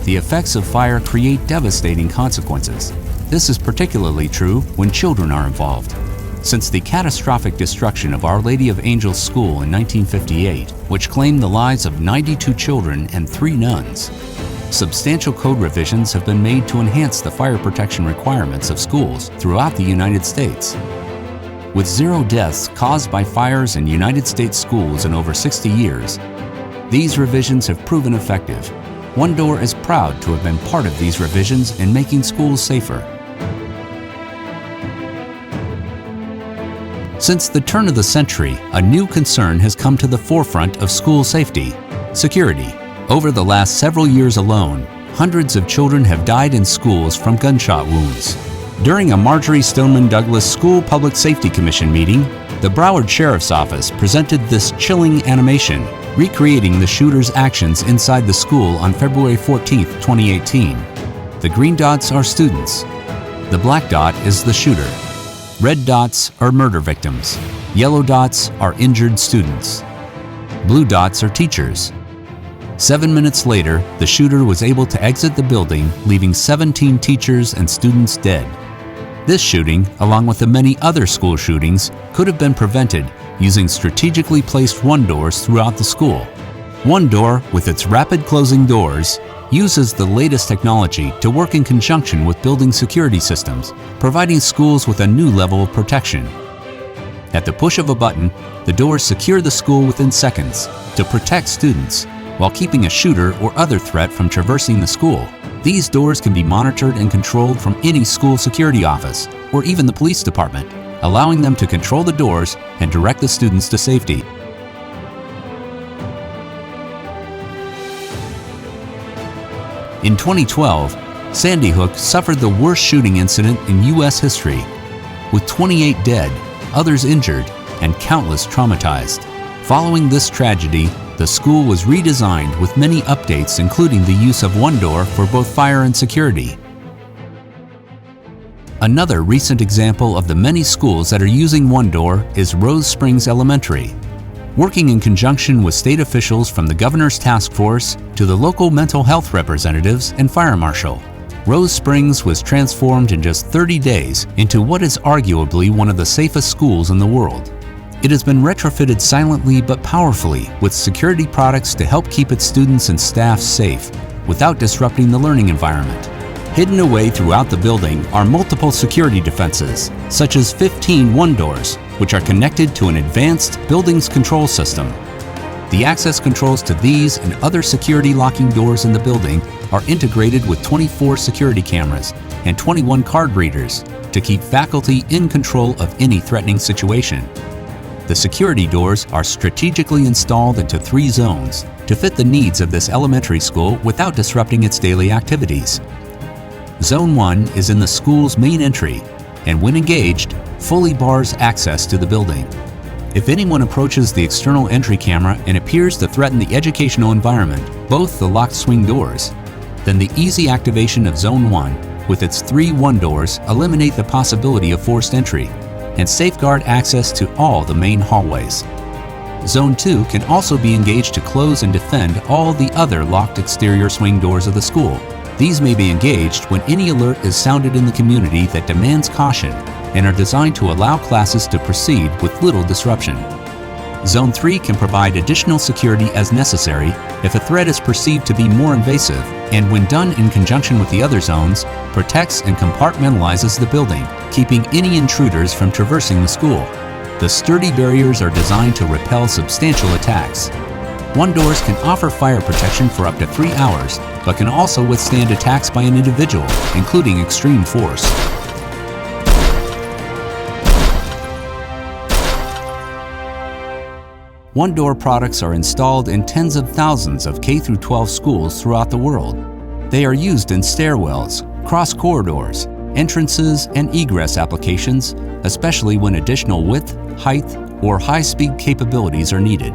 the effects of fire create devastating consequences. This is particularly true when children are involved. Since the catastrophic destruction of Our Lady of Angels School in 1958, which claimed the lives of 92 children and 3 nuns, substantial code revisions have been made to enhance the fire protection requirements of schools throughout the United States. With 0 deaths caused by fires in United States schools in over 60 years, these revisions have proven effective. One Door is proud to have been part of these revisions in making schools safer. Since the turn of the century, a new concern has come to the forefront of school safety: security. Over the last several years alone, hundreds of children have died in schools from gunshot wounds. During a Marjory Stoneman Douglas School Public Safety Commission meeting, the Broward Sheriff's Office presented this chilling animation, recreating the shooter's actions inside the school on February 14, 2018. The green dots are students. The black dot is the shooter. Red dots are murder victims. Yellow dots are injured students. Blue dots are teachers. 7 minutes later, the shooter was able to exit the building, leaving 17 teachers and students dead. This shooting, along with the many other school shootings, could have been prevented using strategically placed One Doors throughout the school. One Door, with its rapid closing doors, uses the latest technology to work in conjunction with building security systems, providing schools with a new level of protection. At the push of a button, the doors secure the school within seconds to protect students, while keeping a shooter or other threat from traversing the school. These doors can be monitored and controlled from any school security office, or even the police department, allowing them to control the doors and direct the students to safety. In 2012, Sandy Hook suffered the worst shooting incident in U.S. history, with 28 dead, others injured, and countless traumatized. Following this tragedy, the school was redesigned with many updates, including the use of One Door for both fire and security. Another recent example of the many schools that are using One Door is Rose Springs Elementary. Working in conjunction with state officials from the Governor's Task Force to the local mental health representatives and fire marshal, Rose Springs was transformed in just 30 days into what is arguably one of the safest schools in the world. It has been retrofitted silently but powerfully with security products to help keep its students and staff safe without disrupting the learning environment. Hidden away throughout the building are multiple security defenses, such as 15 One Doors, which are connected to an advanced buildings control system. The access controls to these and other security locking doors in the building are integrated with 24 security cameras and 21 card readers to keep faculty in control of any threatening situation. The security doors are strategically installed into 3 zones to fit the needs of this elementary school without disrupting its daily activities. Zone 1 is in the school's main entry, and when engaged, fully bars access to the building. If anyone approaches the external entry camera and appears to threaten the educational environment, both the locked swing doors, then the easy activation of Zone 1 with its 3 One Doors eliminate the possibility of forced entry and safeguard access to all the main hallways. Zone 2 can also be engaged to close and defend all the other locked exterior swing doors of the school. These may be engaged when any alert is sounded in the community that demands caution and are designed to allow classes to proceed with little disruption. Zone 3 can provide additional security as necessary if a threat is perceived to be more invasive, and when done in conjunction with the other zones, protects and compartmentalizes the building, keeping any intruders from traversing the school. The sturdy barriers are designed to repel substantial attacks. One Doors can offer fire protection for up to 3 hours, but can also withstand attacks by an individual, including extreme force. One Door products are installed in tens of thousands of K-12 schools throughout the world. They are used in stairwells, cross corridors, entrances, and egress applications, especially when additional width, height, or high-speed capabilities are needed.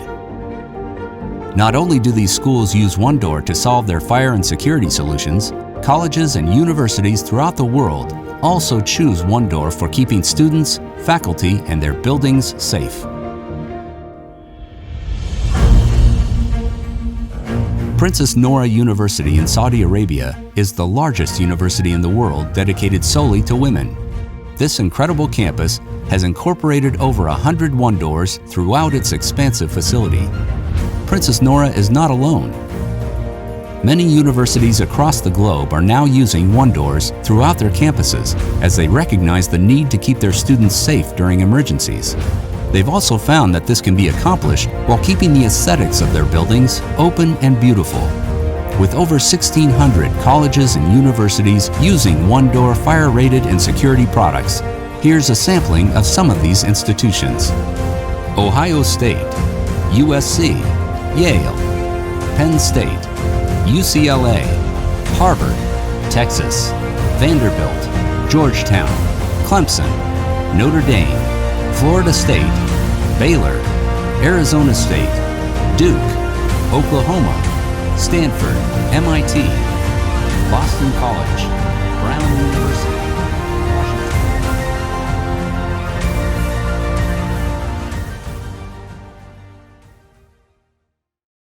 Not only do these schools use One Door to solve their fire and security solutions, colleges and universities throughout the world also choose One Door for keeping students, faculty, and their buildings safe. Princess Noura University in Saudi Arabia is the largest university in the world dedicated solely to women. This incredible campus has incorporated over 100 One Doors throughout its expansive facility. Princess Noura is not alone. Many universities across the globe are now using One Doors throughout their campuses as they recognize the need to keep their students safe during emergencies. They've also found that this can be accomplished while keeping the aesthetics of their buildings open and beautiful. With over 1,600 colleges and universities using One Door fire-rated and security products, here's a sampling of some of these institutions: Ohio State, USC, Yale, Penn State, UCLA, Harvard, Texas, Vanderbilt, Georgetown, Clemson, Notre Dame, Florida State, Baylor, Arizona State, Duke, Oklahoma, Stanford, MIT, Boston College, Brown University,